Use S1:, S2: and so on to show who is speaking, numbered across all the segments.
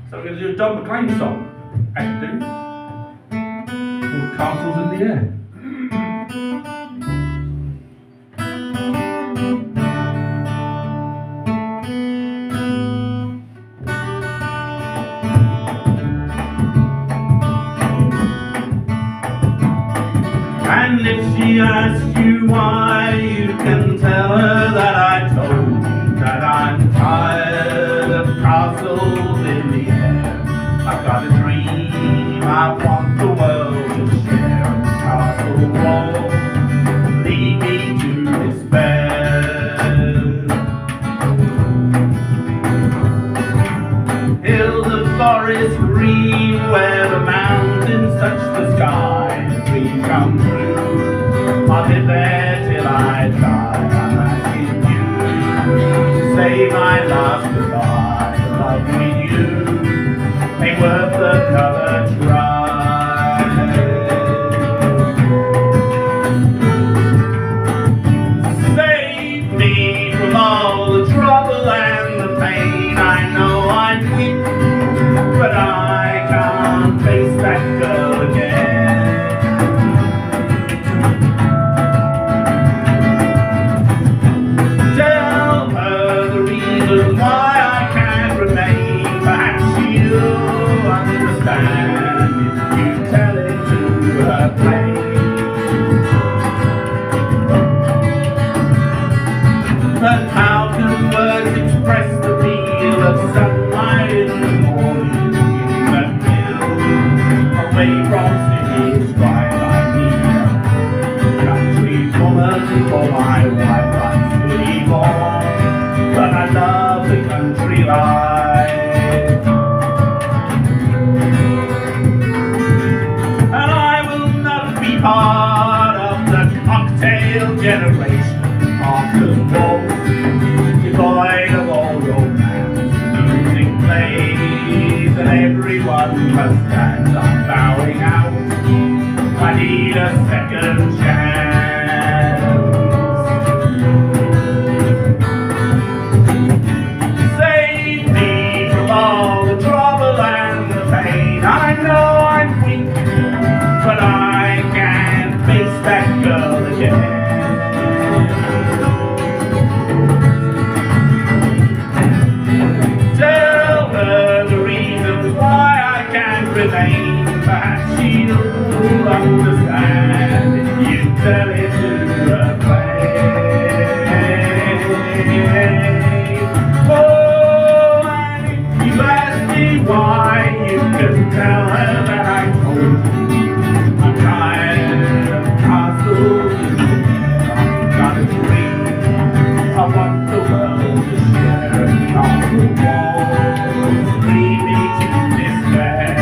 S1: So we're going to do a Don McLean song. I can do. Called Castles in the Air. And if she asks you why, you can tell her that I told you that I'm tired of castles in the air. I've got a dream I want the world to share, and castle walls lead me to despair. Hills of forest green where the mountains touch the sky, dreams come true. I'll live there till I die. I'm asking you to say my last goodbye. Love with you ain't worth another try. Save me from all the trouble and the pain. I know I'm weak, but I can't face that girl again. Why I can't remain, perhaps she'll understand if you tell it to her plain. But how can words express the feel of sunlight in the morning in that hill, away from city's strife? I need a country woman for my wife. I'm city born, but I love the country life. And I will not be part of the cocktail generation of the waltz, devoid of all romance. Music plays and everyone must dance. I'm bowing out, I need a second chance. I know I'm weak, but I can't face that girl again. Tell her the reasons why I can't remain. Perhaps she'll understand if you tell it to her plain. Oh, and if you ask me why, you can tell her that I told you I'm tired of castles in the air. I've got a dream I want the world to share, and castle walls lead me to despair.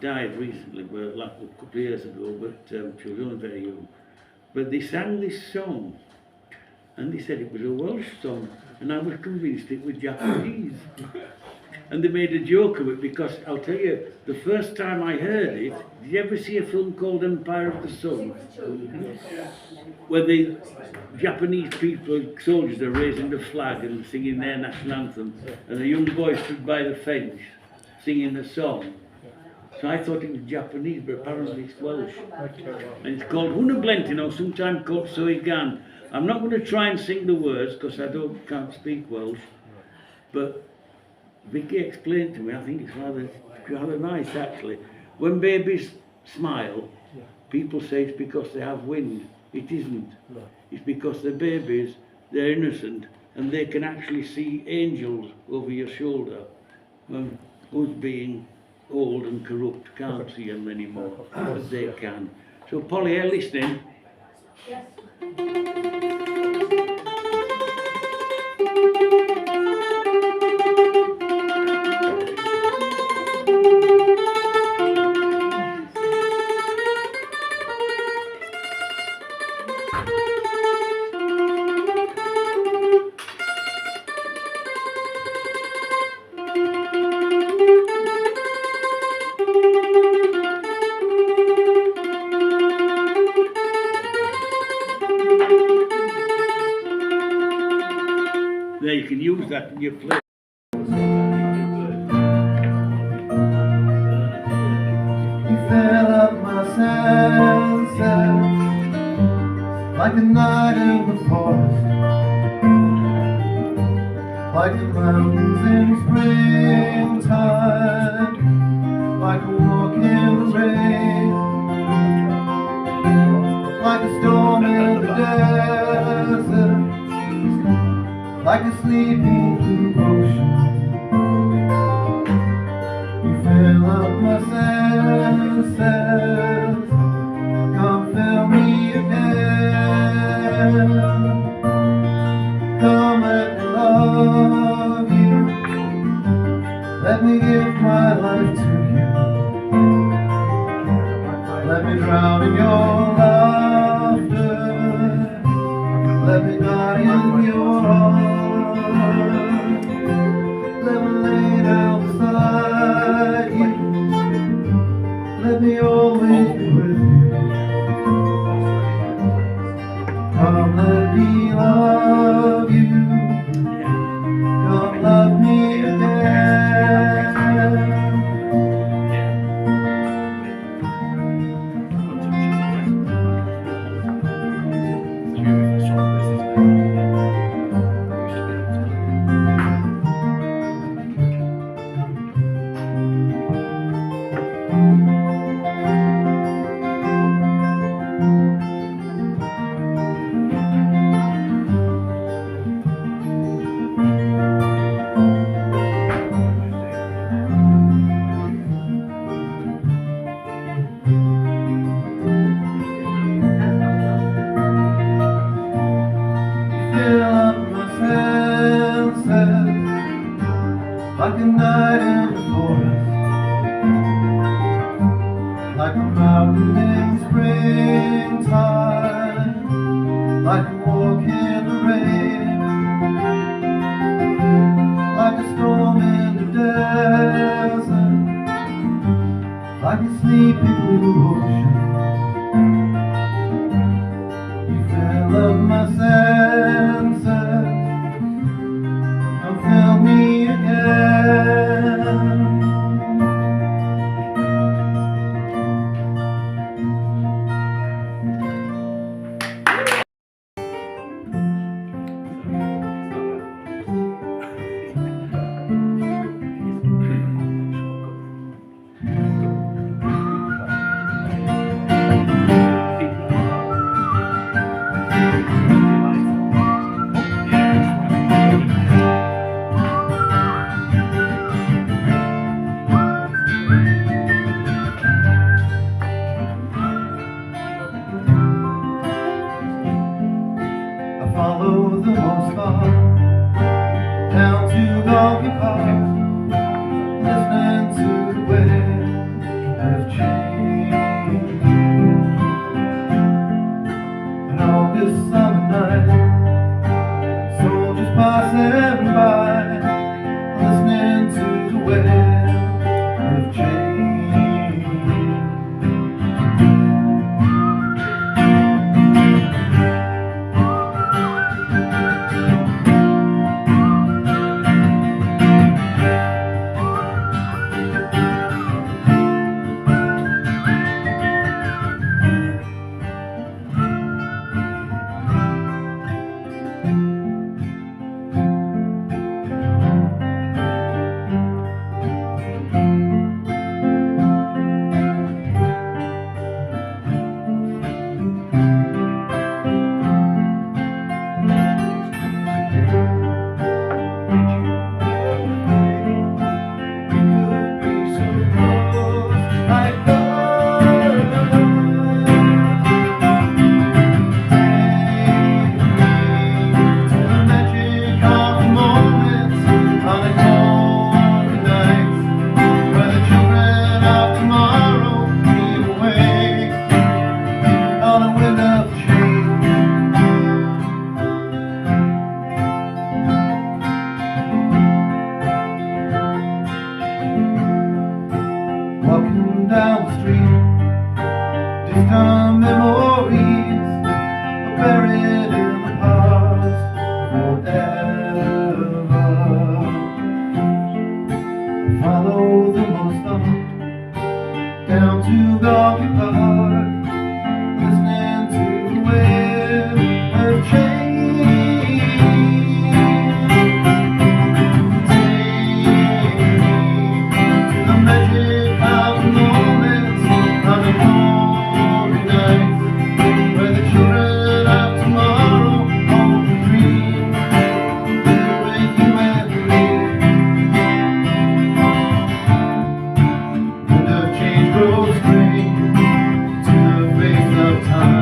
S2: Died recently, but like a couple of years ago, but she was only very young. But they sang this song, and they said it was a Welsh song, and I was convinced it was Japanese. And they made a joke of it because I'll tell you, the first time I heard it, did you ever see a film called Empire of the Sun? Where the Japanese people, soldiers, are raising the flag and singing their national anthem, and a young boy stood by the fence singing a song. So I thought it was Japanese, but apparently it's Welsh. And it's called Huna Blentin, or sometimes called Soigan. I'm not going to try and sing the words because I can't speak Welsh, but Vicky explained to me, I think it's rather nice actually. When babies smile, people say it's because they have wind. It isn't. It's because they're babies, they're innocent, and they can actually see angels over your shoulder. Us being old and corrupt can't see them anymore, but they can. So Polly, are you listening?
S3: Yes.
S2: There, you can use that in your play.
S4: You fill up my senses like a night in the forest, like the mountains in springtime, like a walk in the rain, like a storm in the desert, like a sleeping ocean. You fill up my senses, come fill me again. Come let me love you, let me give my life to you. Let me drown in your laughter, let me die in your arms. Let me lay down beside you, let me always be with you. Come, let me love you. Come, love me again. Fill up my senses like a night in the forest, like a mountain in springtime, like a walk in the rain, like a storm in the desert, like a sleepy blue ocean. You fill up my senses, don't fill me again. I follow the most far down to Donkey Park, listening to the wind of change. An August summer night, soldiers passing by, listening to the wind of change. Walking down the street, distant memories are buried in the past forever. Follow the most on down to Donkey Park, listening to the wind of change. Grows green to the face of time.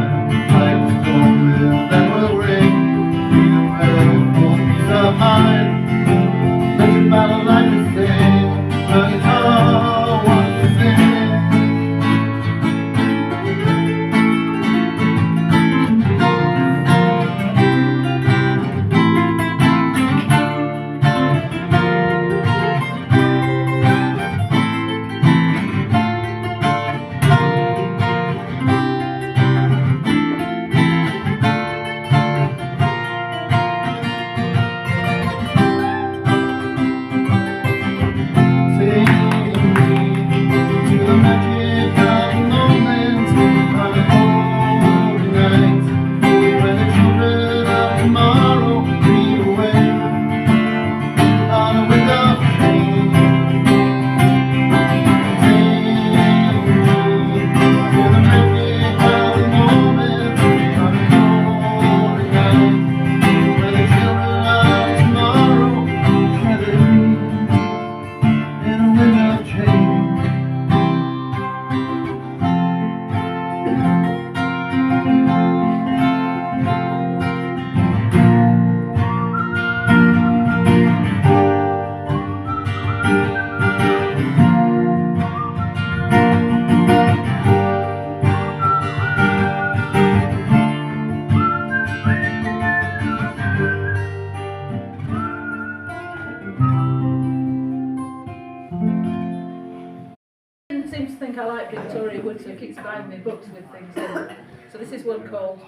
S3: so he keeps buying me books with things in. So this is one called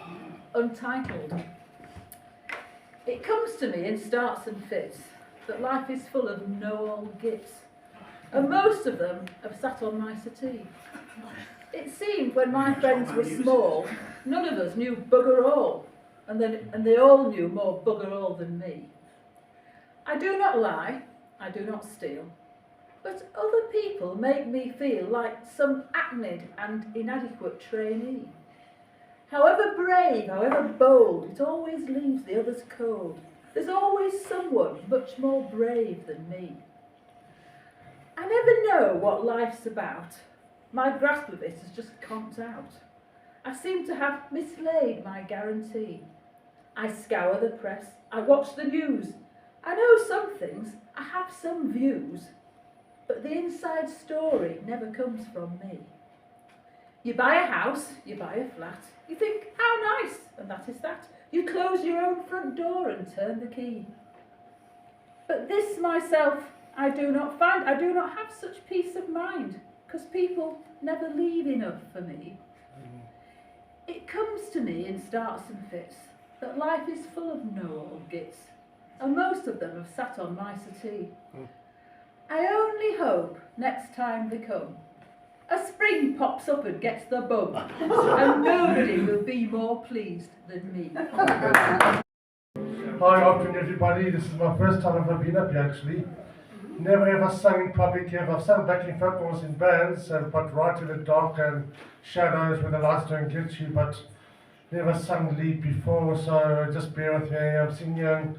S3: Untitled. It comes to me in starts and fits that life is full of know-all gits, and most of them have sat on my settee. It seemed when my friends were small, none of us knew bugger all, and they all knew more bugger all than me. I do not lie, I do not steal, but other people make me feel like some acnid and inadequate trainee. However brave, however bold, it always leaves the others cold. There's always someone much more brave than me. I never know what life's about. My grasp of it has just conked out. I seem to have mislaid my guarantee. I scour the press, I watch the news. I know some things, I have some views, but the inside story never comes from me. You buy a house, you buy a flat, you think, how nice, and that is that. You close your own front door and turn the key. But this myself I do not find, I do not have such peace of mind, because people never leave enough for me. It comes to me in starts and fits that life is full of know-all gits, and most of them have sat on my settee. I only hope next time they come, a spring pops up and gets the bug, and nobody will be more pleased than me.
S5: Hi, afternoon everybody. This is my first time I've ever been up here actually. Never ever sung in public here. I've sung backing vocals in bands, but right in the dark and shadows where the lights don't get you, but never sung lead before, so just bear with me. I'm singing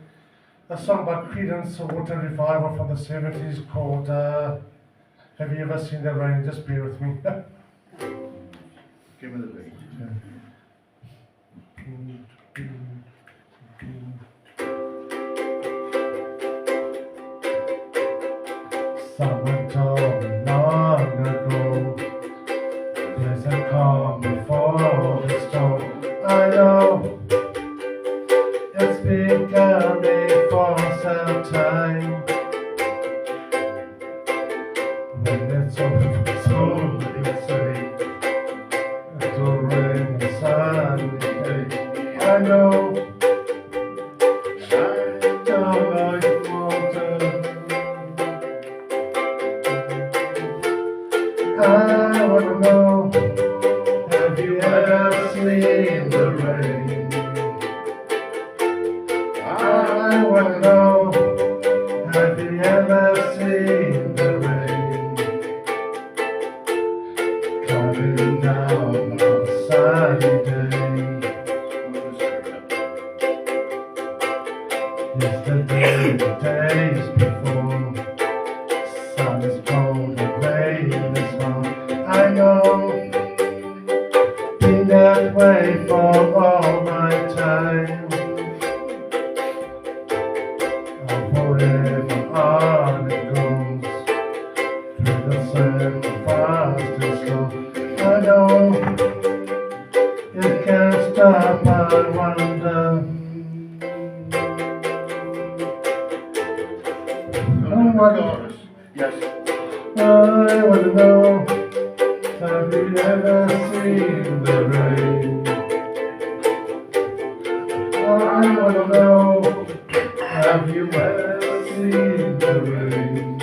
S5: a song by Creedence, a water revival from the 70s called Have You Ever Seen the Rain? Just bear with me.
S1: Give me the beat.
S5: Someone told me long ago, there's a calm before the storm. I know it's been coming for some time. When it's over, it's say it will rain and sunny. I know like water. I wanna know, have you ever seen the rain? I wanna know, have you ever seen the rain? Coming down on a sunny day. Yesterday, the days before, sun is cold and rain is hot. I know, been that way for all my time. Forever on it goes, through the circle fast and slow. I know, it can't stop, I wonder.
S1: Yes.
S5: I wanna know, have you ever seen the rain? I wanna know, have you ever seen the rain?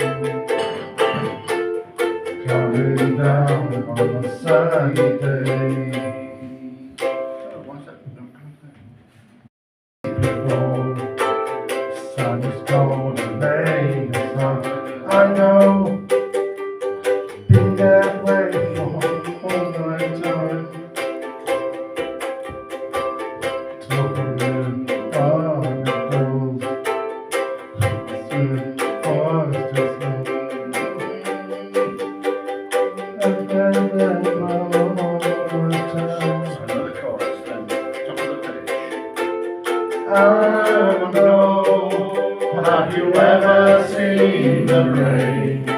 S5: Coming down on a sunny day. Before sun is cold and rain is hot, I know, been that way for all my time. Talking on it goes, through the forest is low. And then all the time.
S1: Another chorus, then top of the page.
S5: I wanna know, have you ever seen the rain?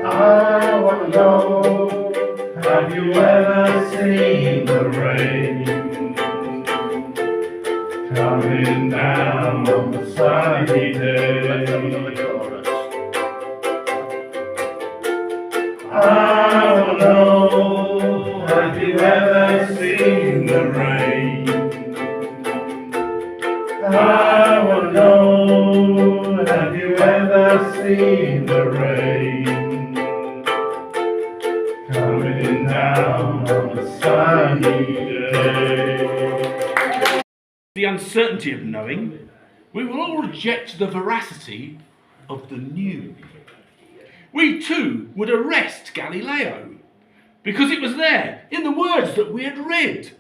S5: I wanna know, have you ever seen the rain? Coming down on a sunny
S1: Let's have
S5: day.
S1: another chorus.
S5: I
S1: coming down on a sunny day.
S6: The uncertainty of knowing, we will all reject the veracity of the new. We too would arrest Galileo, because it was there, in the words that we had read,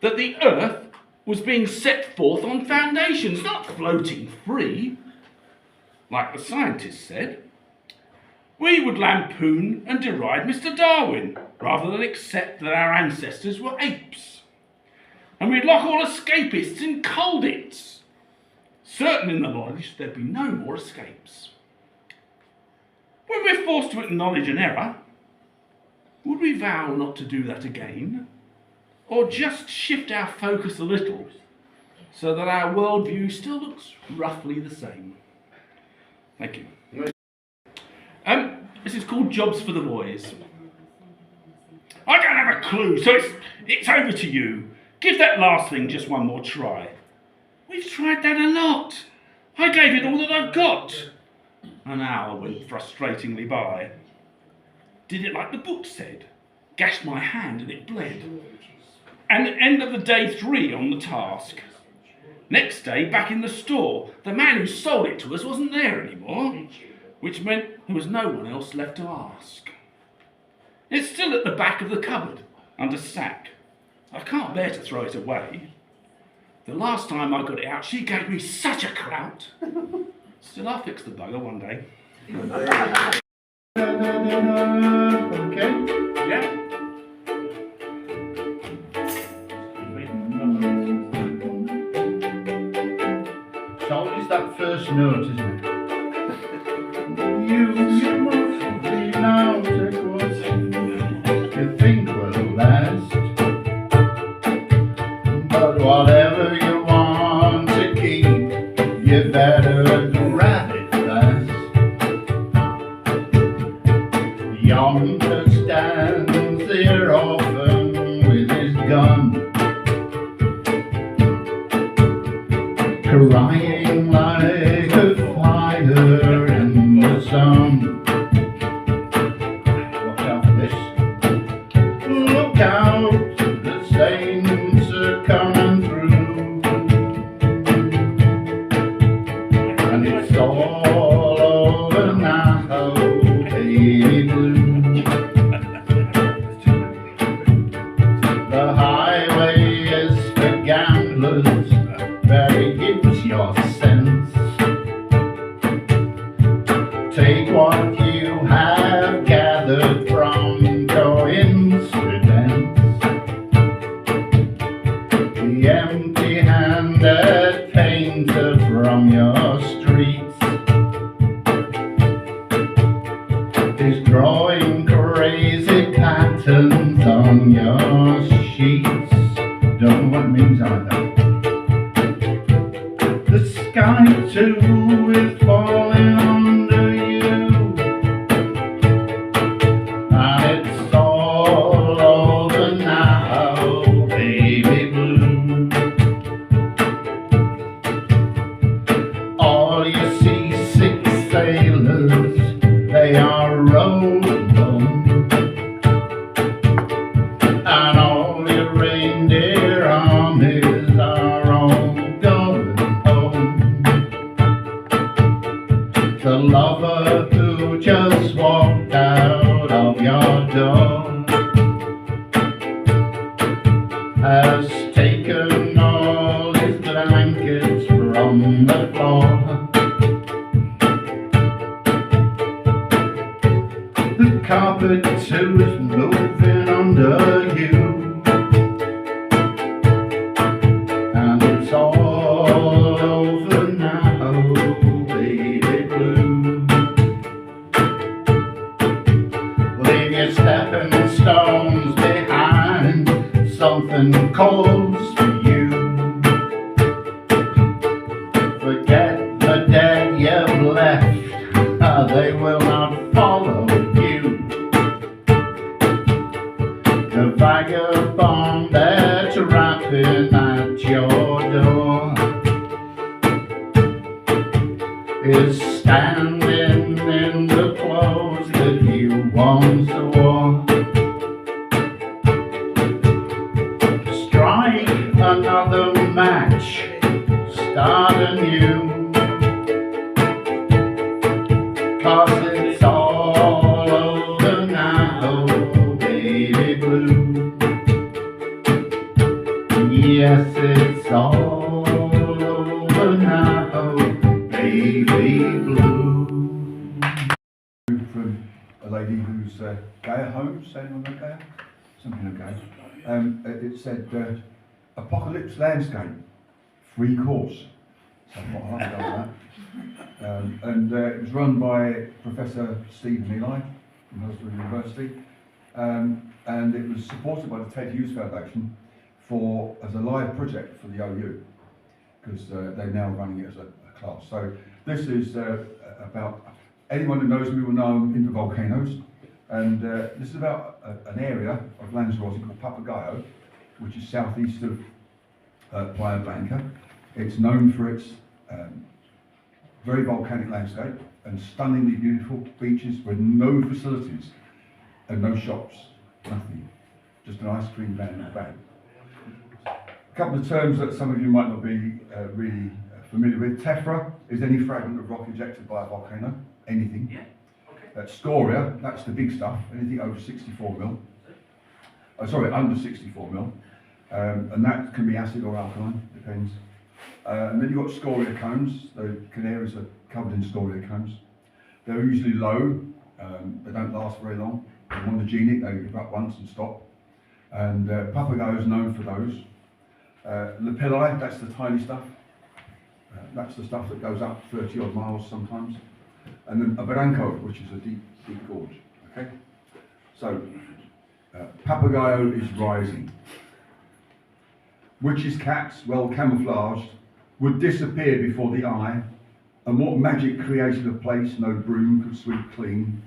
S6: that the earth was being set forth on foundations, not floating free, like the scientists said. We would lampoon and deride Mr. Darwin, rather than accept that our ancestors were apes. And we'd lock all escapists in coldits, certain in the knowledge there'd be no more escapes. When we're forced to acknowledge an error, would we vow not to do that again? Or just shift our focus a little so that our worldview still looks roughly the same? Thank you. This is called Jobs for the Boys. I don't have a clue, so it's over to you. Give that last thing just one more try. We've tried that a lot. I gave it all that I've got. An hour went frustratingly by. Did it like the book said. Gashed my hand and it bled. And end of the day 3 on the task. Next day, back in the store, the man who sold it to us wasn't there anymore, which meant there was no one else left to ask. It's still at the back of the cupboard, under sack. I can't bear to throw it away. The last time I got it out, she gave me such a clout. Still, I'll fix the bugger one day.
S4: Okay.
S6: Yeah?
S4: It's always that first note, isn't it? You must be now take what you think will last. But whatever you want to keep, you better grab it fast. Yonder stands the orphan with his gun, crying like a fire in the sun. Watch out for this. Look out, the saints are coming through. And it's all over now, baby blue. The highway is for gamblers, very gives your sense. Take what you have gathered from coincidence. The empty-handed painter from your streets is drawing crazy patterns on your sheets. Don't know what it means either. The sky too is falling under you, and it's all over now, baby blue. All you seasick sailors, they are rowing home, and all your reindeer armies are all going home. The lover who just walked out of your door has taken all his blankets from the floor. The carpet too is moving under you, and it's all over now, baby blue. Leave your stepping stones behind, something calls for you. Forget the dead you've left, they will not follow you. The vagabond that's rapping at your door is standing in the clothes that you once wore. match, start anew. 'Cause it's all over now, baby blue. Yes, it's all over now, baby blue. From a lady who's Gaia Holmes, saying on Gaia? Something like that. It said, Apocalypse Landscape, free course. So I thought I'll have a go at that. It was run by Professor Stephen Ely from Hillsborough University. And it was supported by the Ted Hughes Foundation as a live project for the OU, because they're now running it as a class. So this is about, anyone who knows me will know I'm into volcanoes. And this is about an area of Lanzarote called Papagayo, which is southeast of Playa Blanca. It's known for its very volcanic landscape and stunningly beautiful beaches with no facilities and no shops, nothing. Just an ice cream van in the back. A couple of terms that some of you might not be really familiar with. Tephra is any fragment of rock ejected by a volcano, anything.
S6: Yeah.
S4: Scoria, that's the big stuff, anything over 64 mil. Under 64 mil. And that can be acid or alkaline, depends. And then you've got scoria cones. The Canaries are covered in scoria cones. They're usually low, they don't last very long. They're monogenic, they erupt once and stop. And Papagayo is known for those. Lapilli, that's the tiny stuff. That's the stuff that goes up 30 odd miles sometimes. And then a barranco, which is a deep gorge. Okay? So, Papagayo is rising. Witches' cats, well camouflaged, would disappear before the eye, and what magic created a place no broom could sweep clean.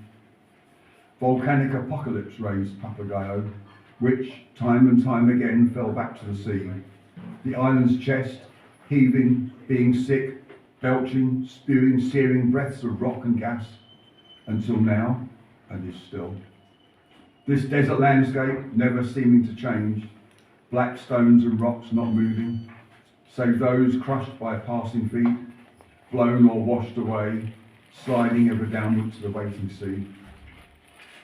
S4: Volcanic apocalypse raised Papagayo, which time and time again fell back to the sea. The island's chest, heaving, being sick, belching, spewing, searing breaths of rock and gas, until now, and is still. This desert landscape, never seeming to change, black stones and rocks not moving, save those crushed by passing feet, blown or washed away, sliding ever downward to the waiting sea.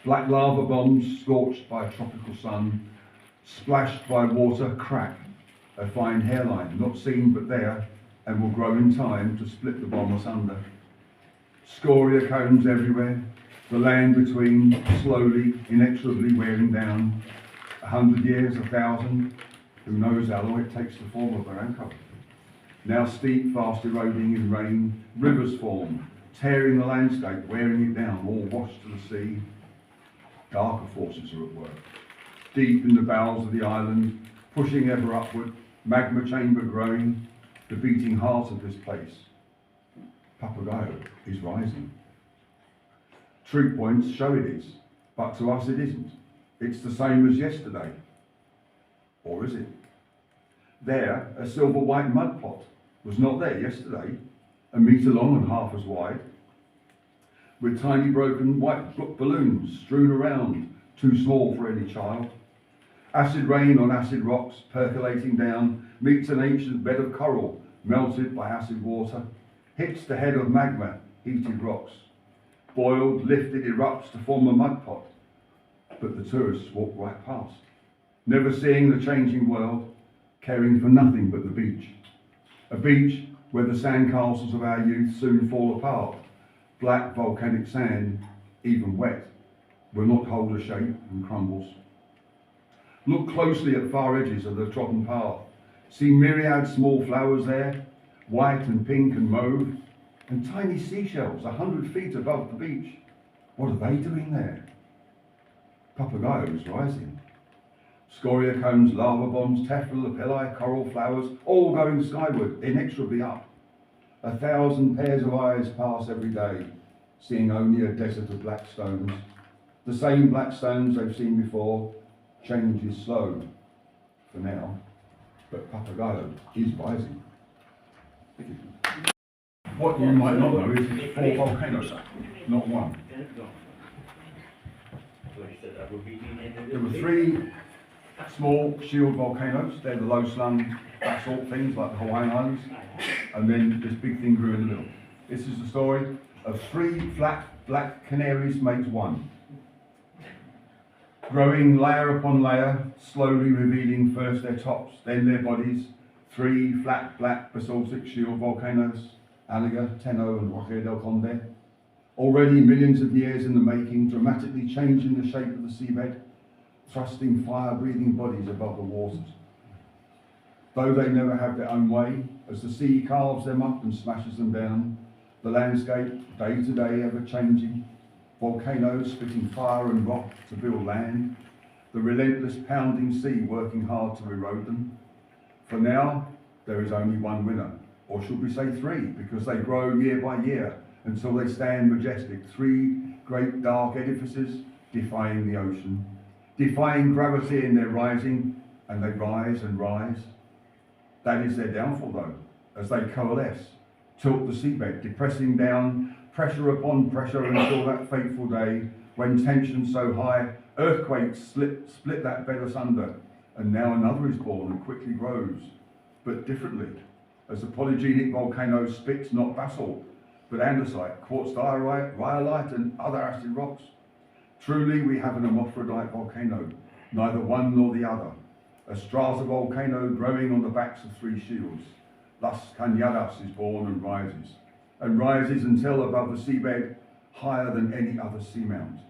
S4: Black lava bombs scorched by a tropical sun, splashed by water, crack, a fine hairline, not seen but there, and will grow in time to split the bomb asunder. Scoria cones everywhere, the land between, slowly, inexorably wearing down. 100 years, 1,000, who knows how long it takes to form a barranco. Now steep, fast eroding in rain, rivers form, tearing the landscape, wearing it down, all washed to the sea. Darker forces are at work. Deep in the bowels of the island, pushing ever upward, magma chamber growing, the beating heart of this place. Papagayo is rising. Truth points show it is, but to us it isn't. It's the same as yesterday. Or is it? There, a silver white mud pot was not there yesterday, a metre long and half as wide, with tiny broken white balloons strewn around, too small for any child. Acid rain on acid rocks percolating down meets an ancient bed of coral melted by acid water, hits the head of magma, heated rocks. Boiled, lifted, erupts to form a mud pot, but the tourists walk right past, never seeing the changing world, caring for nothing but the beach. A beach where the sandcastles of our youth soon fall apart. Black volcanic sand, even wet, will not hold a shape and crumbles. Look closely at far edges of the trodden path. See myriad small flowers there, white and pink and mauve, and tiny seashells 100 feet above the beach. What are they doing there? Papagayo is rising. Scoria cones, lava bombs, tephra, lapilli, coral flowers, all going skyward, inexorably up. 1,000 pairs of eyes pass every day, seeing only a desert of black stones. The same black stones they've seen before. Change is slow for now, but Papagayo is rising. What you might not know is it's 4 volcanoes, not 1. There were 3 Small shield volcanoes, they're the low-slung basalt things like the Hawaiian Islands, and then this big thing grew in the middle. This is the story of 3 flat black canaries makes one. Growing layer upon layer, slowly revealing first their tops, then their bodies, 3 flat black basaltic shield volcanoes, Aliga, Teno and Roque del Conde. Already millions of years in the making, dramatically changing the shape of the seabed, thrusting fire-breathing bodies above the waters. Though they never have their own way, as the sea carves them up and smashes them down, the landscape, day to day, ever changing, volcanoes spitting fire and rock to build land, the relentless pounding sea working hard to erode them. For now, there is only one winner, or should we say 3, because they grow year by year until they stand majestic, 3 great dark edifices defying the ocean, defying gravity in their rising, and they rise and rise. That is their downfall though, as they coalesce, tilt the seabed, depressing down, pressure upon pressure until that fateful day when tension so high, earthquakes split that bed asunder, and now another is born and quickly grows, but differently, as the polygenic volcano spits not basalt, but andesite, quartz diorite, rhyolite, and other acid rocks. Truly, we have an hermaphrodite volcano, neither one nor the other, a stratovolcano growing on the backs of 3 shields. Thus, Cañadas is born and rises until above the seabed, higher than any other seamount.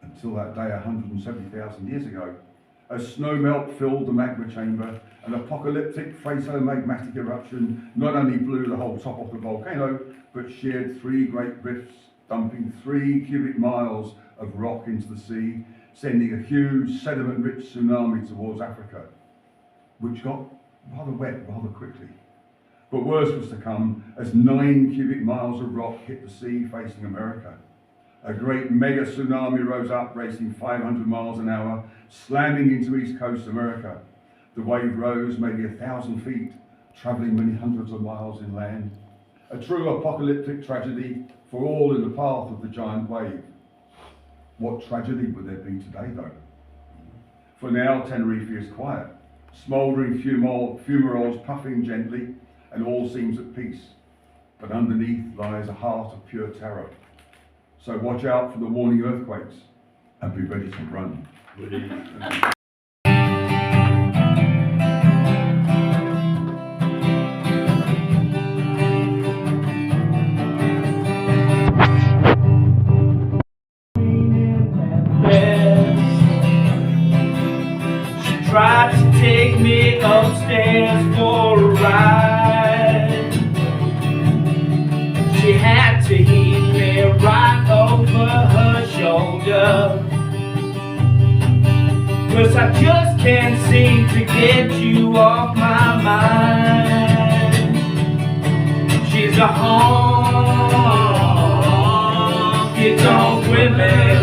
S4: Until that day 170,000 years ago, as snowmelt filled the magma chamber, an apocalyptic phasomagmatic eruption not only blew the whole top off the volcano, but sheared 3 great rifts, dumping 3 cubic miles of rock into the sea, sending a huge sediment-rich tsunami towards Africa, which got rather wet rather quickly. But worse was to come as 9 cubic miles of rock hit the sea facing America. A great mega tsunami rose up, racing 500 miles an hour, slamming into East Coast America. The wave rose maybe 1,000 feet, travelling many hundreds of miles inland. A true apocalyptic tragedy for all in the path of the giant wave. What tragedy would there be today though? For now, Tenerife is quiet, smouldering fumaroles puffing gently, and all seems at peace. But underneath lies a heart of pure terror. So watch out for the warning earthquakes and be ready to run.
S1: She tried to take me upstairs for a ride. She had to heave me right over her shoulder, 'cause I just can't seem to get you off my mind. She's a honky-tonk women.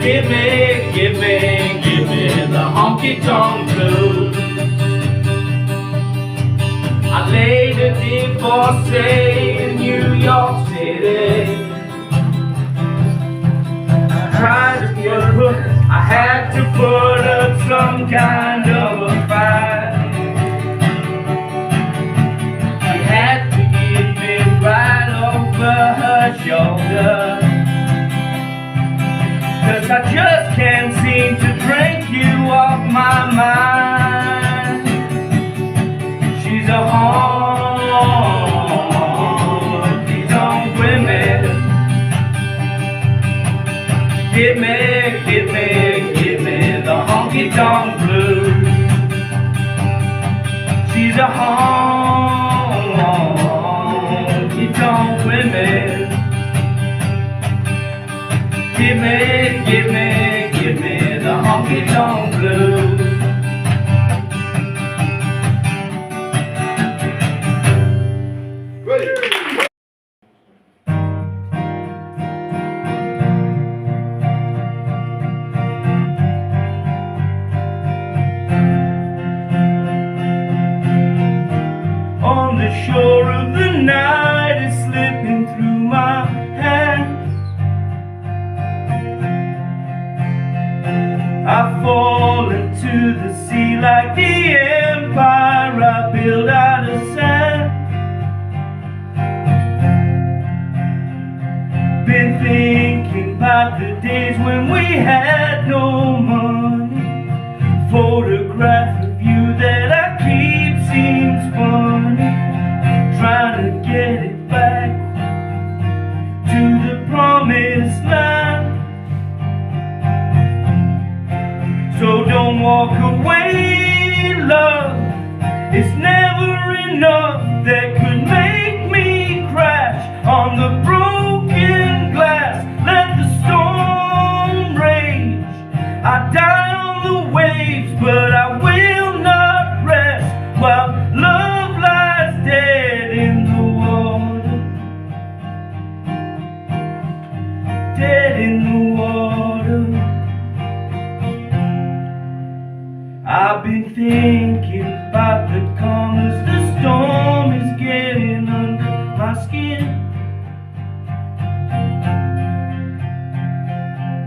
S1: Give me the honky-tonk blues. I laid a divorcee in New York City. I had to put up some kind of a fight. She had to give me right over her shoulder, 'cause I just can't seem to drink you off my mind. She's a honky-tonk women. Give me the honky-tonk blues. She's a honky-tonk women. Give me the honky-tonk blues. On the shore of the night is slipping through my hands. to the sea like the empire I built out of sand. Been thinking about the days when we had no money. Photograph of you that I keep seems funny. Trying to get it back to the promised land. So don't walk away, love. It's never enough that could make me crash on the broken glass. Let the storm rage. I die on the waves, but I will not rest while love lies dead in the water. Dead in the water. I've been thinking about the calm as the storm is getting under my skin.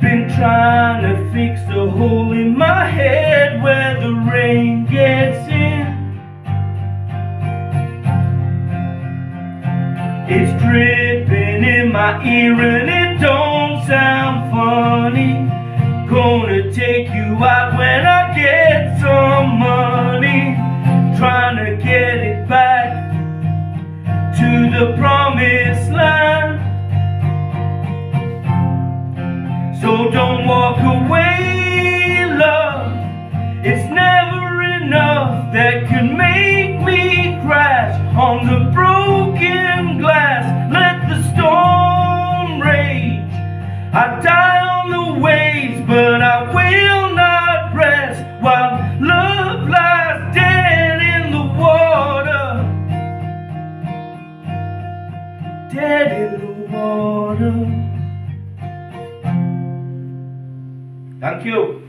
S1: Been trying to fix the hole in my head where the rain gets in. It's dripping in my ear and it don't sound funny. Gonna take you out when I get some money. Trying to get it back to the promised land. So don't walk away, love. It's never enough that can make me crash on the broken glass. Let the storm rage. I die on the waves, but I will not rest while love lies dead in the water. Dead in the water. Thank you.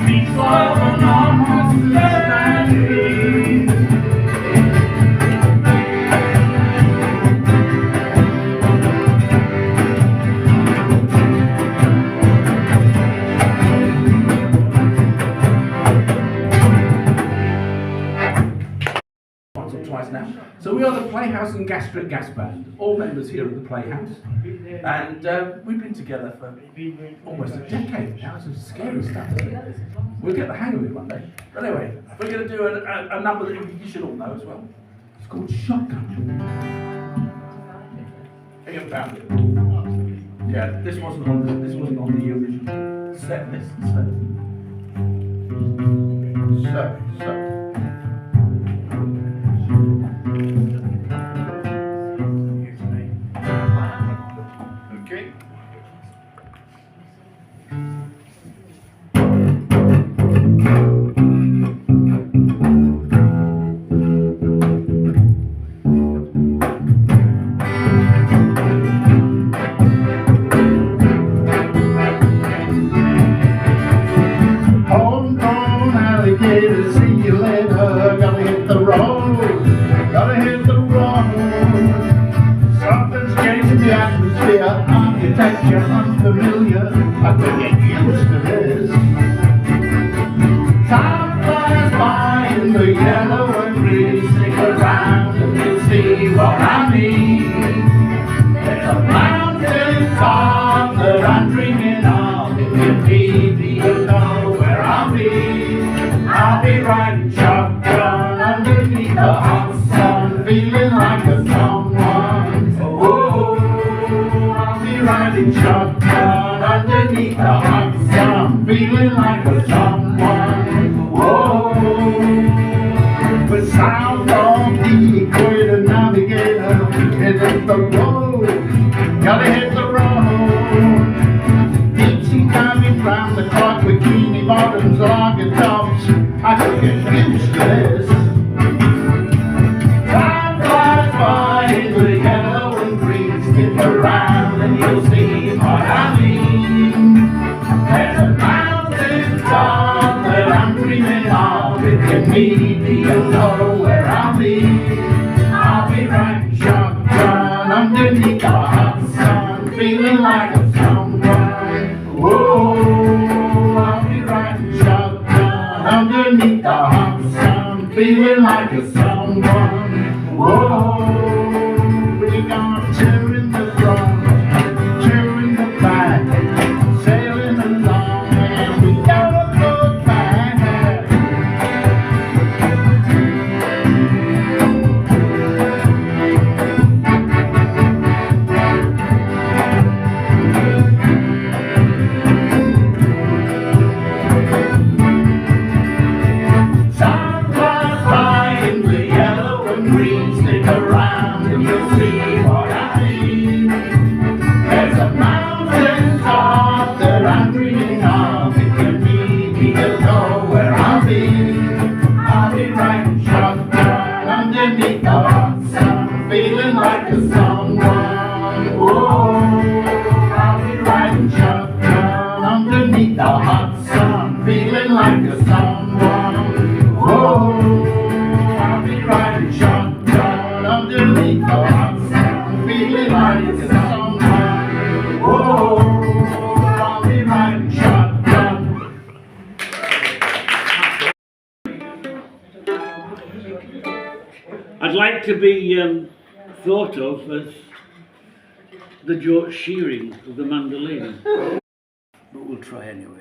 S1: peace, love, and understanding.
S6: Once or twice now. So we are the Playhouse and Gastric Gas Band, all members here at the Playhouse, and we've been together for almost a decade now. It's scary stuff, isn't it? We'll get the hang of it one day. But anyway, we're going to do a number that you should all know as well. It's called Shotgun. Have you found it? Yeah, this wasn't on the original set list. So. Okay.
S1: Homegrown alligator, see you later. Gotta hit the road, gotta hit the road. Something's changing the atmosphere, architecture unfamiliar. I could get used to this. Time flies by in the yellow and green. Stick around and you'll see what I mean. There's a mountain top that I'm dreaming of. If you need me, you'll know where I'll be. I'll be riding shotgun underneath the hot sun, feeling like a someone. Oh, I'll be riding shotgun underneath the hot sun, feeling like a someone. Oh, with sound of the equator navigator, hitting the road, gotta hit the road. Deep sea diving round the clock, bikini bottoms, lager tops. I could get used to this. Time flies by in the yellow and green. Stick around and you'll see what I mean. There's a mountain top that I'm dreaming of. If you need me, you'll know where I'll be. I'll be riding shotgun underneath the hot sun, feeling like a someone. Whoa, I'll be riding shotgun underneath the hot sun, feeling like a someone. Whoa, we gonna cheer in the front, cheer in the back, sailing along, and we gotta look back. Time flies by in the yellow and green. Stick around and you'll see what I mean. There's a mountain top that I'm dreaming of. If you need me, you'll know where I'll be. I'll be riding shotgun underneath the hot sun, feeling like a someone. Whoa, I'll be riding shotgun underneath the hot sun, feeling like a someone. Whoa, I'll be riding shotgun underneath the hot sun, feeling like a someone. Whoa, I'll be riding shotgun.
S2: I'd like to be thought of as the George Shearing of the mandolin, but we'll try anyway.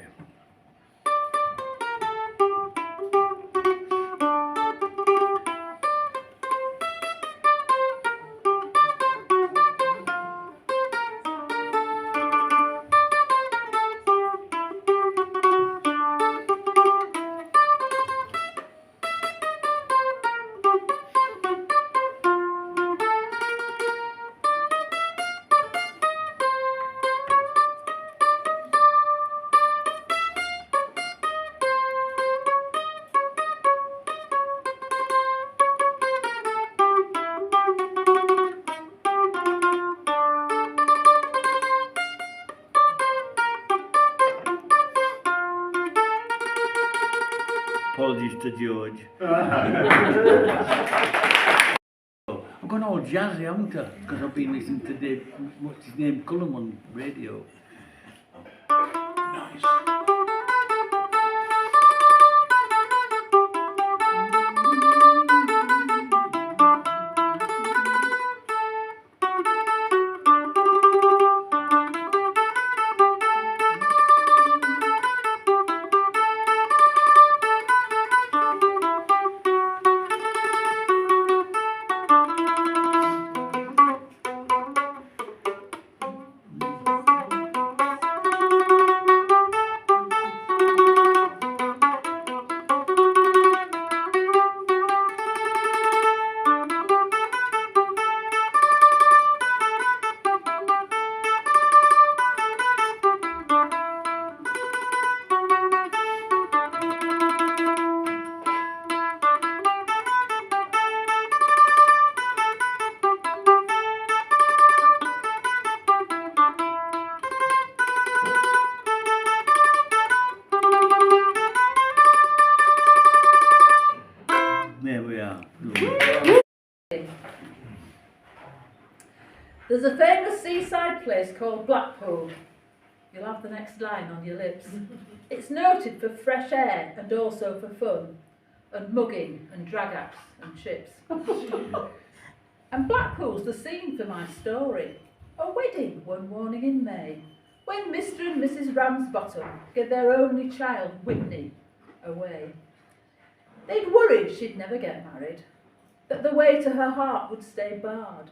S2: Apologies to George. I've gone all jazzy, haven't I? Because I've been listening to Dave, what's his name, Cullum on radio.
S6: Nice.
S2: There we are.
S3: There's a famous seaside place called Blackpool. You'll have the next line on your lips. It's noted for fresh air and also for fun, and mugging and drag-apps and chips. And Blackpool's the scene for my story. A wedding one morning in May, when Mr. and Mrs. Ramsbottom gave their only child, Whitney, away. They'd worried she'd never get married, that the way to her heart would stay barred,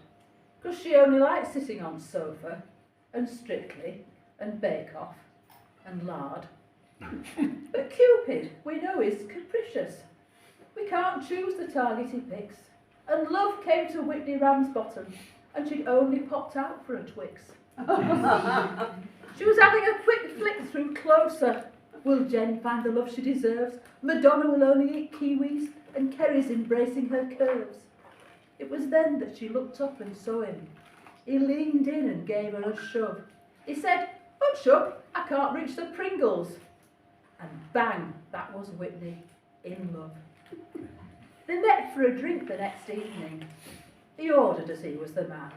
S3: because she only liked sitting on sofa, and Strictly, and Bake Off, and lard. But Cupid, we know, is capricious. We can't choose the target he picks, and love came to Whitney Ramsbottom, and she'd only popped out for a Twix. She was having a quick flick through Closer. Will Jen find the love she deserves? Madonna will only eat kiwis, and Kerry's embracing her curves. It was then that she looked up and saw him. He leaned in and gave her a shove. He said, "Hush up, I can't reach the Pringles." And bang, that was Whitney, in love. They met for a drink the next evening. He ordered, as he was the man,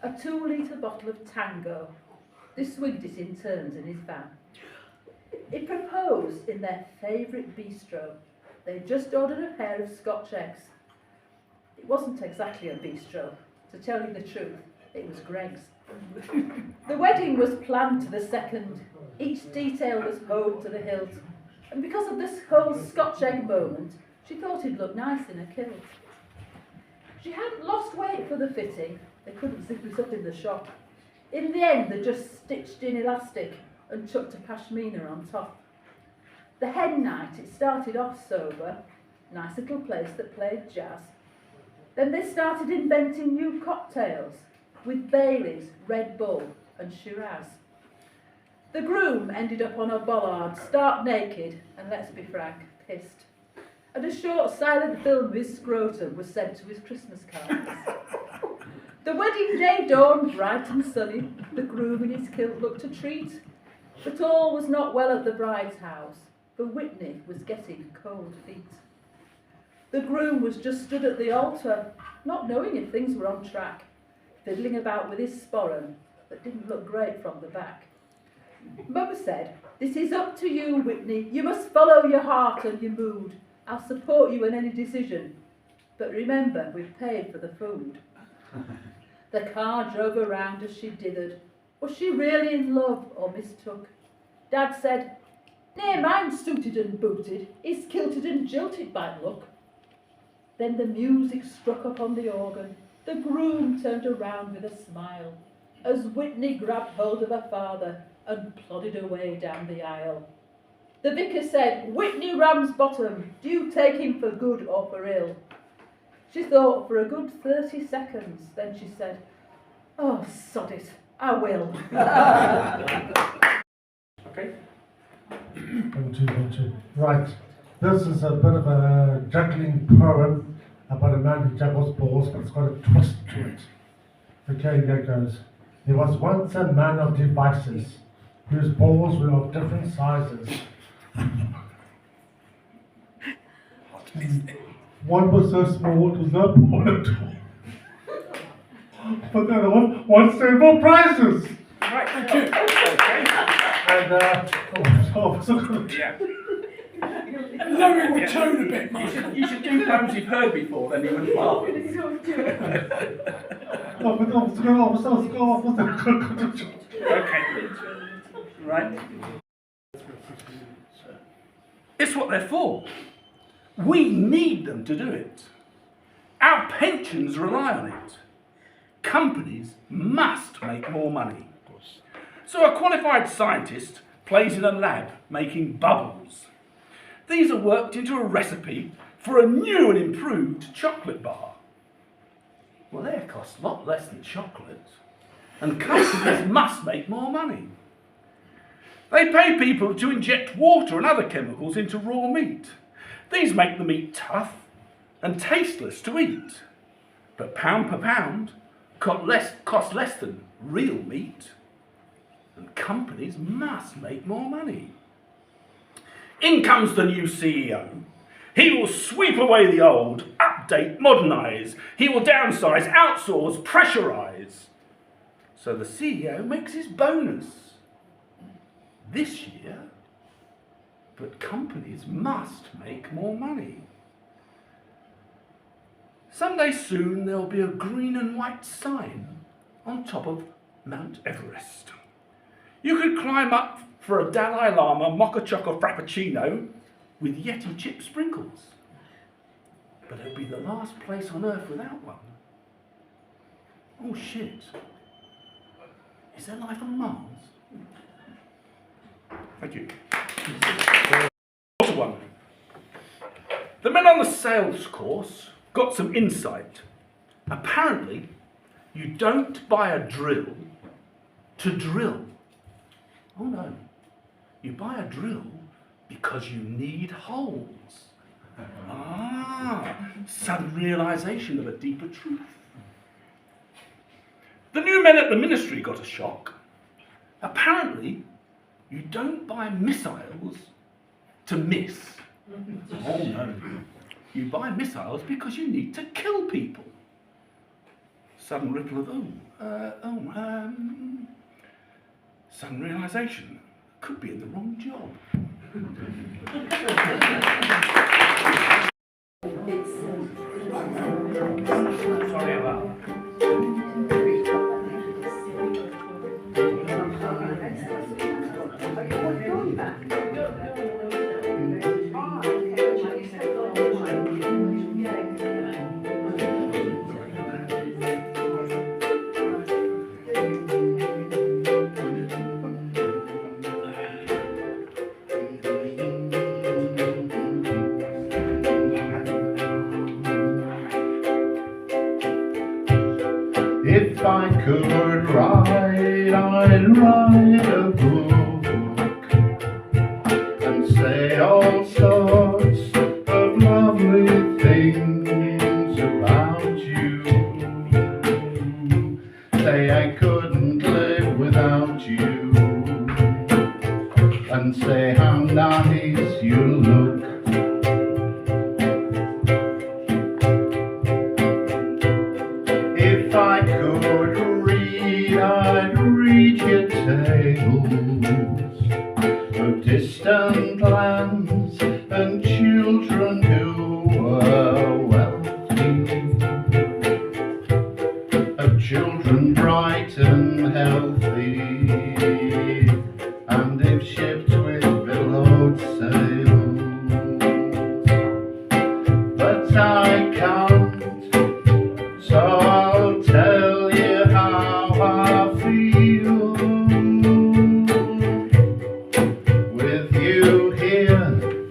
S3: a 2-litre bottle of Tango. They swigged it in turns in his van. He proposed in their favourite bistro. They'd just ordered a pair of Scotch eggs. It wasn't exactly a bistro. To tell you the truth, it was Greg's. The wedding was planned to the second. Each detail was honed to the hilt. And because of this whole Scotch egg moment, she thought he'd look nice in a kilt. She hadn't lost weight for the fitting. They couldn't zip it up in the shop. In the end, they just stitched in elastic and chucked a pashmina on top. The hen night, it started off sober. Nice little place that played jazz. Then they started inventing new cocktails with Baileys, Red Bull and Shiraz. The groom ended up on a bollard, stark naked, and let's be frank, pissed. And a short silent film of his scrotum was sent to his Christmas cards. The wedding day dawned bright and sunny. The groom in his kilt looked a treat. But all was not well at the bride's house, for Whitney was getting cold feet. The groom was just stood at the altar, not knowing if things were on track, fiddling about with his sporran that didn't look great from the back. Mum said, "This is up to you, Whitney. You must follow your heart and your mood. I'll support you in any decision. But remember, we've paid for the food." The car drove around as she dithered. Was she really in love or mistook? Dad said, "Nay, mine's suited and booted. He's kilted and jilted by look." Then the music struck up on the organ. The groom turned around with a smile as Whitney grabbed hold of her father and plodded away down the aisle. The vicar said, "Whitney Ramsbottom, do you take him for good or for ill?" She thought for a good 30 seconds, then she said, "Oh, sod it, I will."
S6: Okay.
S5: 1, 2, 1, 2. Right. This is a bit of a juggling poem about a man who juggles balls, but it's got a twist to it. Okay, here goes. There was once a man of devices, whose balls were of different sizes. One was so small it was not born at all. But the other one wants several prizes.
S6: Right, thank you.
S5: And
S6: Yeah.
S7: Lowering the tone a bit, Michael.
S6: You should do poems you've heard before, then you wouldn't laugh. Okay. Right. It's what they're for. We need them to do it. Our pensions rely on it. Companies must make more money. So a qualified scientist plays in a lab making bubbles. These are worked into a recipe for a new and improved chocolate bar. Well, they cost a lot less than chocolate, and companies must make more money. They pay people to inject water and other chemicals into raw meat. These make the meat tough and tasteless to eat. But pound per pound cost less than real meat. And companies must make more money. In comes the new CEO. He will sweep away the old, update, modernise. He will downsize, outsource, pressurise. So the CEO makes his bonus this year, but companies must make more money. Someday soon there'll be a green and white sign on top of Mount Everest. You could climb up for a Dalai Lama mocha choco frappuccino with Yeti chip sprinkles. But it'll be the last place on Earth without one. Oh shit. Is there life on Mars? Thank you. One. The men on the sales course got some insight. Apparently, you don't buy a drill to drill. Oh no. You buy a drill because you need holes. Sudden realization of a deeper truth. The new men at the ministry got a shock. Apparently, you don't buy missiles to miss. Oh no. You buy missiles because you need to kill people. Sudden ripple of, sudden realization. Could be in the wrong job. Sorry about
S1: If I could write, I'd write a book and say all sorts of lovely things about you. Say I couldn't live without you, and say how nice you look. If I could read, I'd read you tales of distant lands and children who were wealthy, of children bright and healthy, and if shipped with billowed sails. But I can't, so I'll tell you how I feel with you here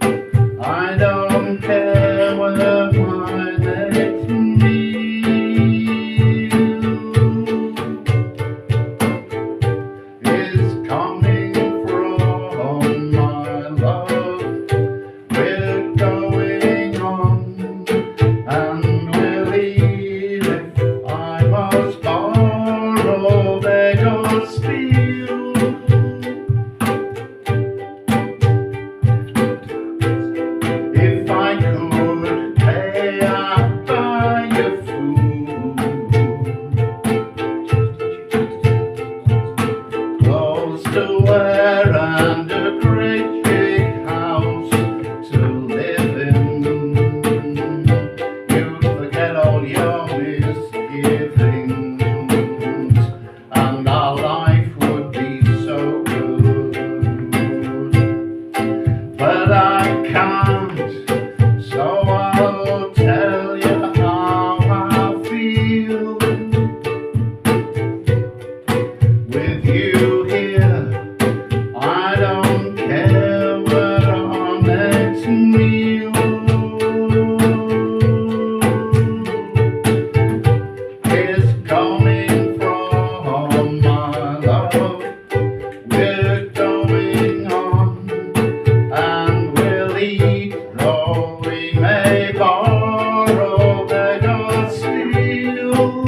S1: can't, so I'll tell you how I feel. With you here, I don't care what our next meal is coming from, my love. We're going on and we'll eat, though we may borrow, beg or steal.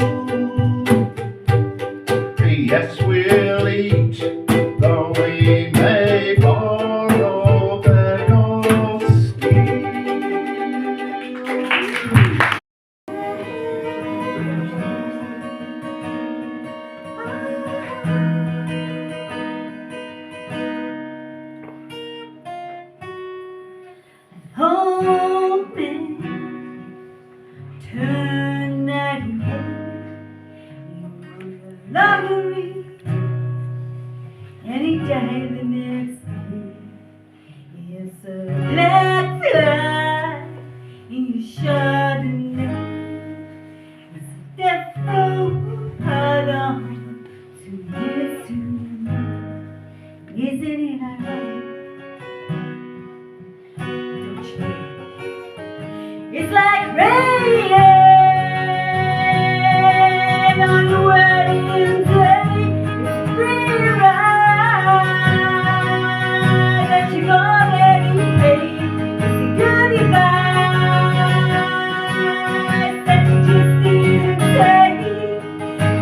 S1: Yes, we'll eat, though we may borrow, beg or steal.
S8: Hoping tonight lottery any day the next day. It's a black fly in your Chardonnay. It's a death row hard on to this tonight. Isn't it alright? Don't you think? It's like rain on your wedding day. It's a free ride that you've already paid. It's a goodbye that you just didn't say.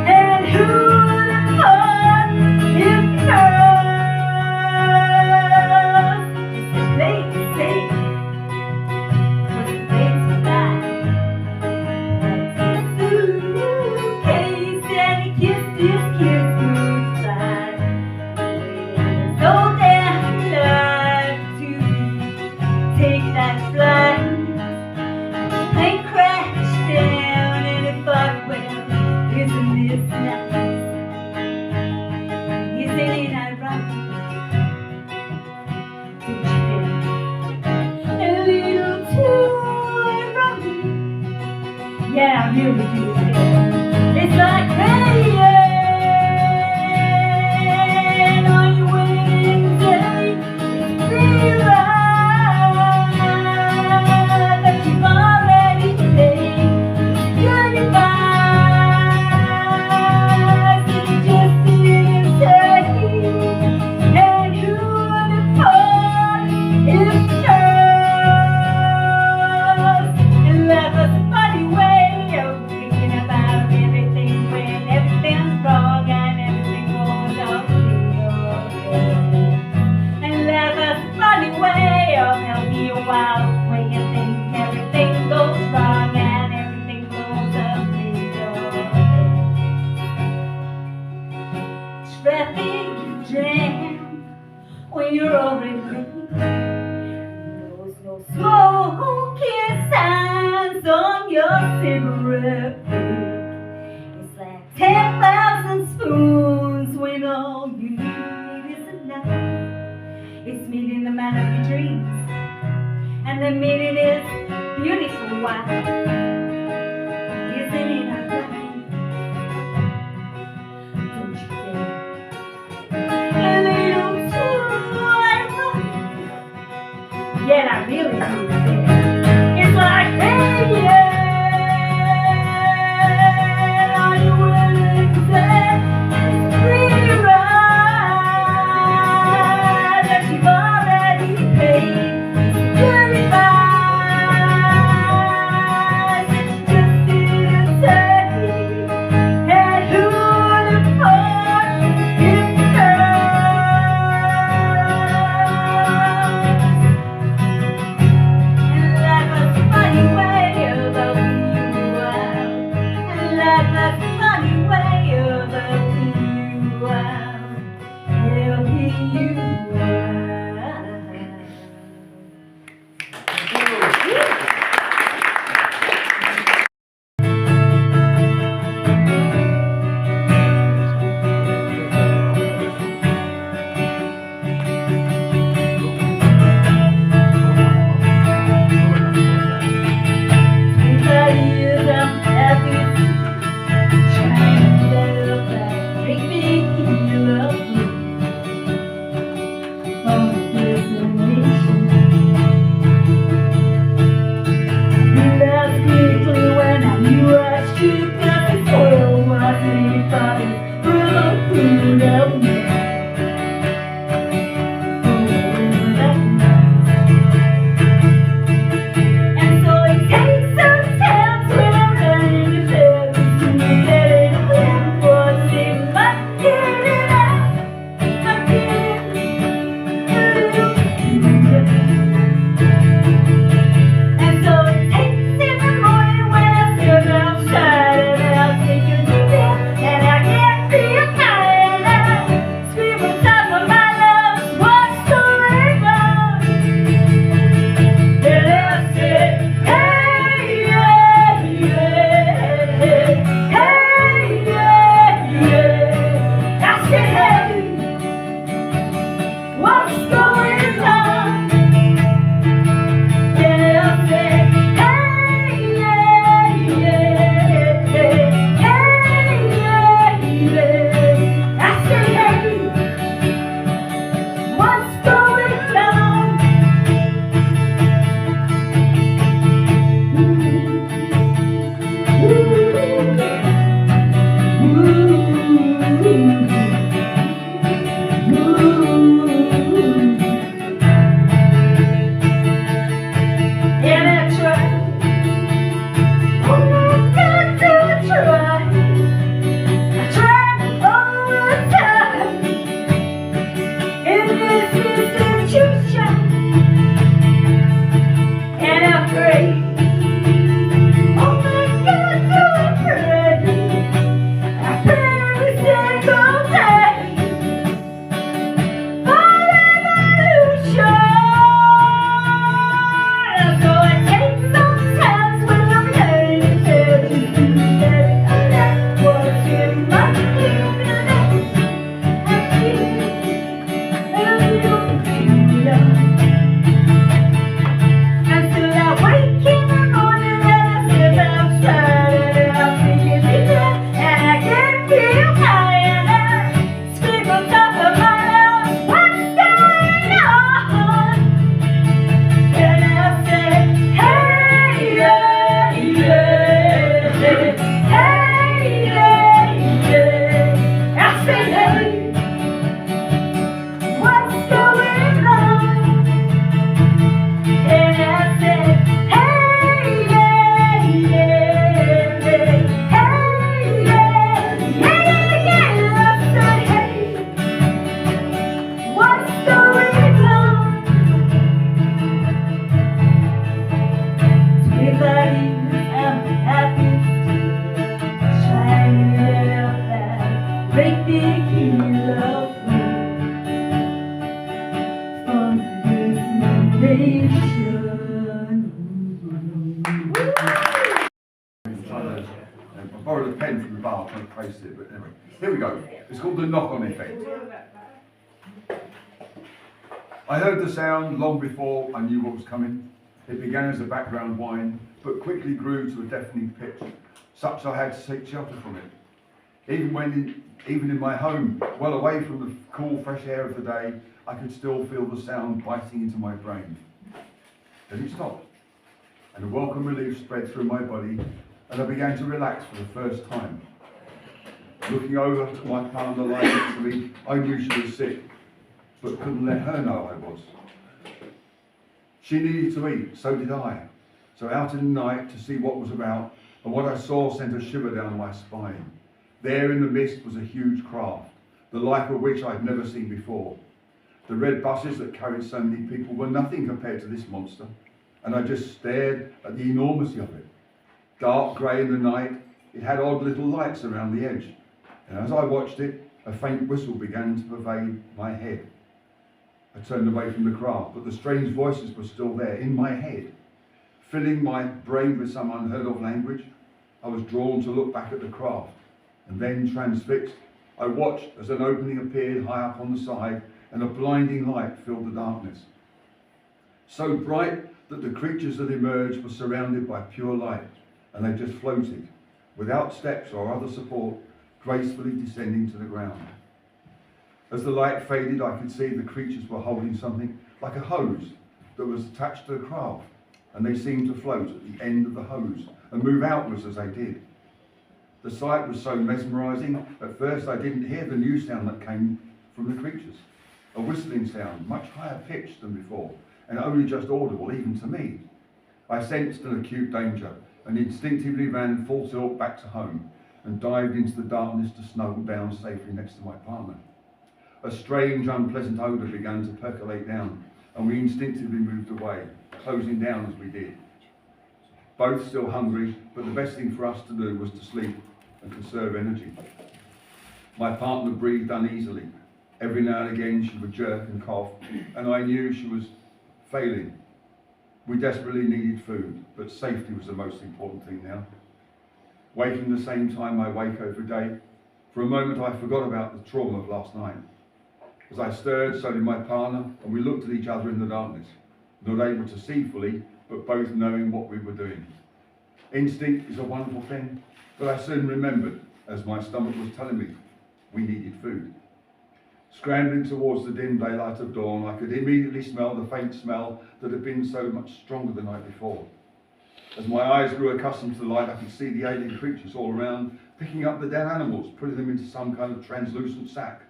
S8: And who would have thought if yours is the place to say? Was the place to die? Suitcase and he kissed his kiss goodbye. So damn alive to take that flight. Plane crashed down and he thought, well, isn't this nice? Isn't it ironic? Don't you think? A little too ironic. Yeah, I really do. It's like rain on your wedding day. It's a free ride that you've already paid. Goodbyes that you just didn't say. And who would have thought if yours and love us a funny way of thinking about everything when everything's wrong and everything goes on and love us a funny way of helping you out when you think everything goes wrong and everything goes up in your head. Traffic jam when you're already late. There's no smoking signs on your cigarette break. It's like 10,000 spoons when all you need is a knife. It's meeting the man of your dreams, and the meaning is beautiful wife. Isn't it alright? Don't you think? A little too ironic. Yet I really do think it's like rain on your wedding day. It's a free ride that you've already paid. It's a goodbye that you just didn't say. And who would have thought if yours and life was a funny way of
S4: I borrowed a pen from the bar, trying to trace it, but anyway. Here we go. It's called the knock-on effect. I heard the sound long before I knew what was coming. It began as a background whine, but quickly grew to a deafening pitch, such I had to seek shelter from it. Even in my home, well away from the cool, fresh air of the day, I could still feel the sound biting into my brain. Then it stopped, and a welcome relief spread through my body, and I began to relax for the first time. Looking over to my partner lying next to me, I knew she was sick, but couldn't let her know I was. She needed to eat, so did I. So out in the night to see what was about, and what I saw sent a shiver down my spine. There in the mist was a huge craft, the like of which I'd never seen before. The red buses that carried so many people were nothing compared to this monster, and I just stared at the enormity of it. Dark grey in the night, it had odd little lights around the edge, and as I watched it, a faint whistle began to pervade my head. I turned away from the craft, but the strange voices were still there in my head. Filling my brain with some unheard of language, I was drawn to look back at the craft, and then transfixed, I watched as an opening appeared high up on the side, and a blinding light filled the darkness. So bright that the creatures that emerged were surrounded by pure light, and they just floated, without steps or other support, gracefully descending to the ground. As the light faded, I could see the creatures were holding something like a hose that was attached to the craft, and they seemed to float at the end of the hose and move outwards as they did. The sight was so mesmerising, at first I didn't hear the new sound that came from the creatures, a whistling sound, much higher pitched than before, and only just audible even to me. I sensed an acute danger, and instinctively ran full tilt back to home, and dived into the darkness to snuggle down safely next to my partner. A strange, unpleasant odour began to percolate down, and we instinctively moved away, closing down as we did. Both still hungry, but the best thing for us to do was to sleep and conserve energy. My partner breathed uneasily. Every now and again she would jerk and cough, and I knew she was failing. We desperately needed food, but safety was the most important thing now. Waking the same time I wake every day, for a moment I forgot about the trauma of last night. As I stirred, so did my partner, and we looked at each other in the darkness, not able to see fully, but both knowing what we were doing. Instinct is a wonderful thing, but I soon remembered, as my stomach was telling me, we needed food. Scrambling towards the dim daylight of dawn, I could immediately smell the faint smell that had been so much stronger the night before. As my eyes grew accustomed to the light, I could see the alien creatures all around, picking up the dead animals, putting them into some kind of translucent sack.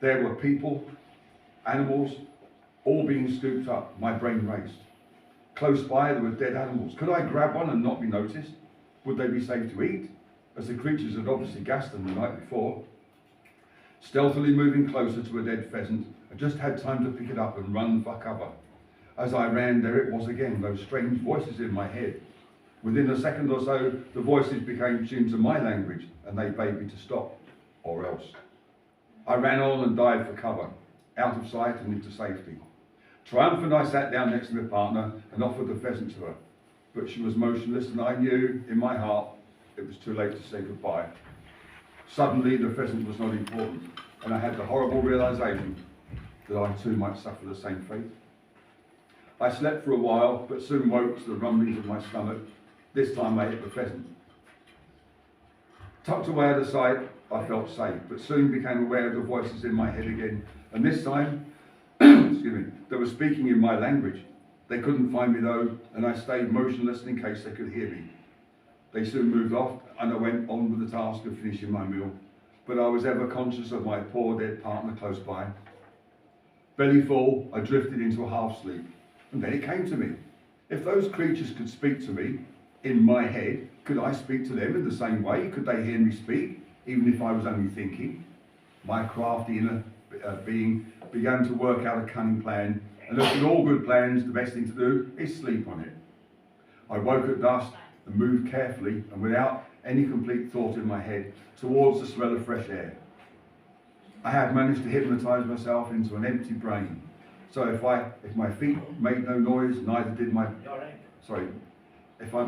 S4: There were people, animals, all being scooped up. My brain raced. Close by, there were dead animals. Could I grab one and not be noticed? Would they be safe to eat? As the creatures had obviously gassed them the night before. Stealthily moving closer to a dead pheasant, I just had time to pick it up and run for cover. As I ran, there it was again, those strange voices in my head. Within a second or so, the voices became tuned to my language, and they bade me to stop, or else. I ran on and dived for cover, out of sight and into safety. Triumphant, I sat down next to my partner and offered the pheasant to her, but she was motionless, and I knew, in my heart, it was too late to say goodbye. Suddenly, the pheasant was not important, and I had the horrible realisation that I too might suffer the same fate. I slept for a while, but soon woke to the rumblings of my stomach. This time I hit the pheasant. Tucked away out of sight, I felt safe, but soon became aware of the voices in my head again, and this time, excuse me, they were speaking in my language. They couldn't find me though, and I stayed motionless in case they could hear me. They soon moved off, and I went on with the task of finishing my meal, but I was ever conscious of my poor dead partner close by. Belly full, I drifted into a half sleep, and then it came to me. If those creatures could speak to me, in my head, could I speak to them in the same way? Could they hear me speak, even if I was only thinking? My crafty inner being began to work out a cunning plan, and as with all good plans, the best thing to do is sleep on it. I woke at dusk and moved carefully and without any complete thought in my head towards the smell of fresh air. I had managed to hypnotise myself into an empty brain, So if my feet made no noise, neither did my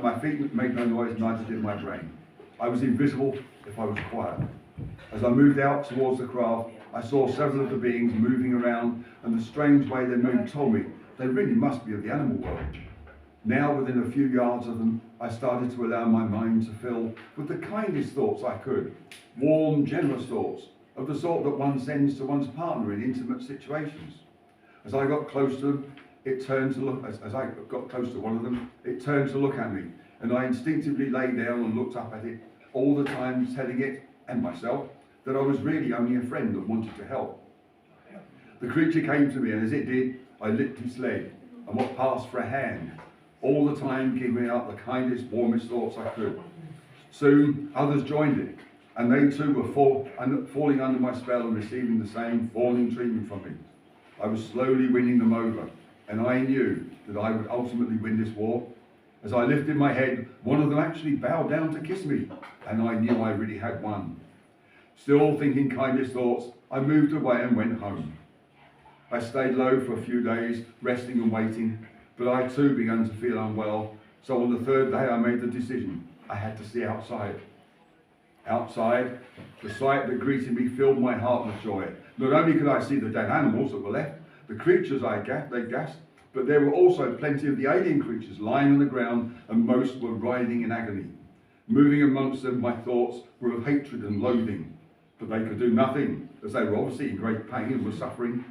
S4: my feet made no noise, neither did my brain. I was invisible if I was quiet. As I moved out towards the craft, I saw several of the beings moving around, and the strange way they moved told me they really must be of the animal world. Now, within a few yards of them, I started to allow my mind to fill with the kindest thoughts I could. Warm, generous thoughts, of the sort that one sends to one's partner in intimate situations. As I got close to them, it turned to look, as I got close to one of them, it turned to look at me, and I instinctively lay down and looked up at it, all the time telling it, and myself, that I was really only a friend that wanted to help. The creature came to me, and as it did, I licked its leg, and what passed for a hand, all the time giving out the kindest, warmest thoughts I could. Soon, others joined it, and they too were falling under my spell and receiving the same fawning treatment from me. I was slowly winning them over, and I knew that I would ultimately win this war. As I lifted my head, one of them actually bowed down to kiss me, and I knew I really had won. Still thinking kindest thoughts, I moved away and went home. I stayed low for a few days, resting and waiting, but I too began to feel unwell, so on the third day I made the decision. I had to see outside. Outside, the sight that greeted me filled my heart with joy. Not only could I see the dead animals that were left, the creatures they gasped, but there were also plenty of the alien creatures lying on the ground, and most were writhing in agony. Moving amongst them, my thoughts were of hatred and loathing, but they could do nothing, as they were obviously in great pain and were suffering.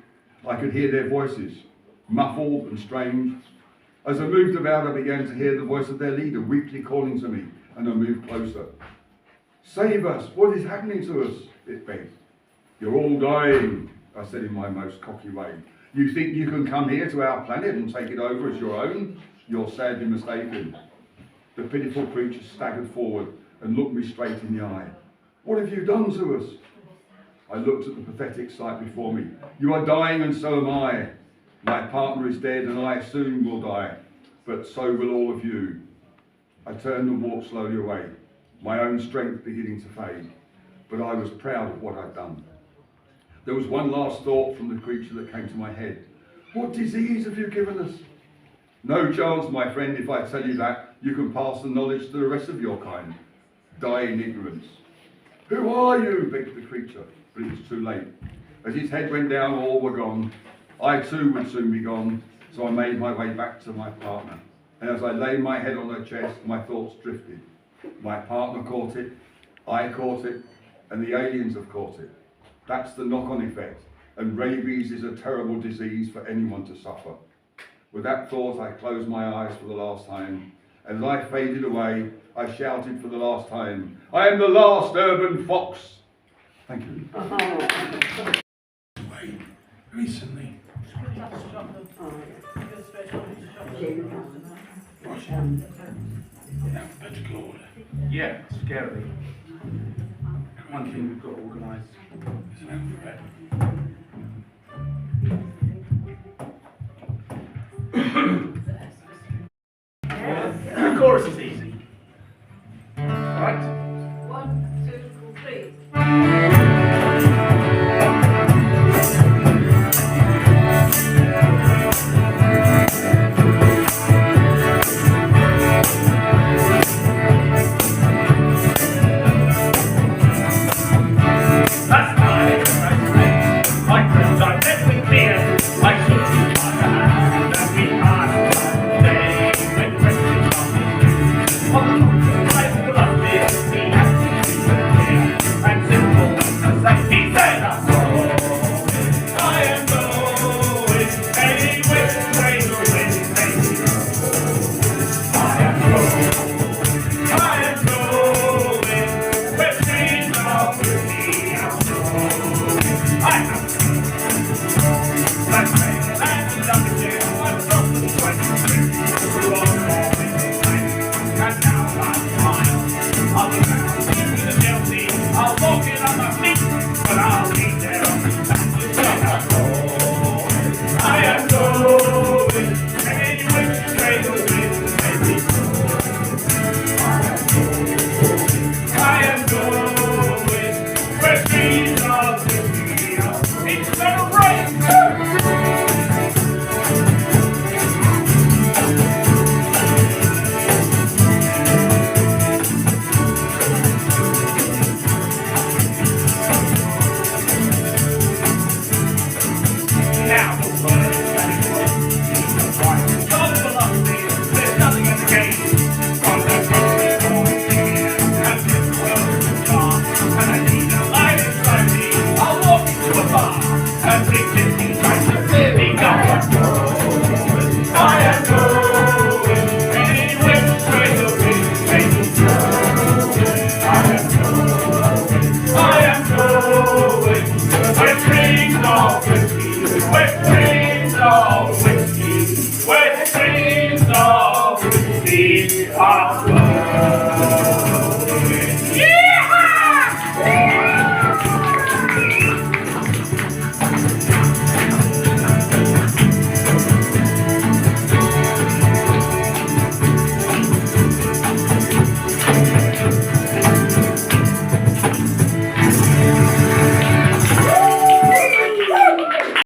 S4: I could hear their voices, muffled and strange. As I moved about, I began to hear the voice of their leader weakly calling to me, and I moved closer. "Save us! What is happening to us?" it begged. "You're all dying," I said in my most cocky way. "You think you can come here to our planet and take it over as your own? You're sadly mistaken." The pitiful creature staggered forward and looked me straight in the eye. "What have you done to us?" I looked at the pathetic sight before me. "You are dying, and so am I. My partner is dead, and I soon will die, but so will all of you." I turned and walked slowly away, my own strength beginning to fade, but I was proud of what I'd done. There was one last thought from the creature that came to my head. "What disease have you given us?" "No chance, my friend, if I tell you that. You can pass the knowledge to the rest of your kind. Die in ignorance." "Who are you?" begged the creature, but it was too late. As his head went down, all were gone. I too would soon be gone, so I made my way back to my partner. And as I laid my head on her chest, my thoughts drifted. My partner caught it, I caught it, and the aliens have caught it. That's the knock-on effect, and rabies is a terrible disease for anyone to suffer. With that thought, I closed my eyes for the last time, and as I faded away, I shouted for the last time, "I am the last urban fox." Thank you.
S7: Recently. In alphabetical order.
S1: Yeah, scary. One thing we've got organised.
S7: There's an alphabet.
S1: The chorus is easy. Right?
S3: 1, 2, 3.
S1: That's my friends, I met with fear. I should be taught to have that we are. ha.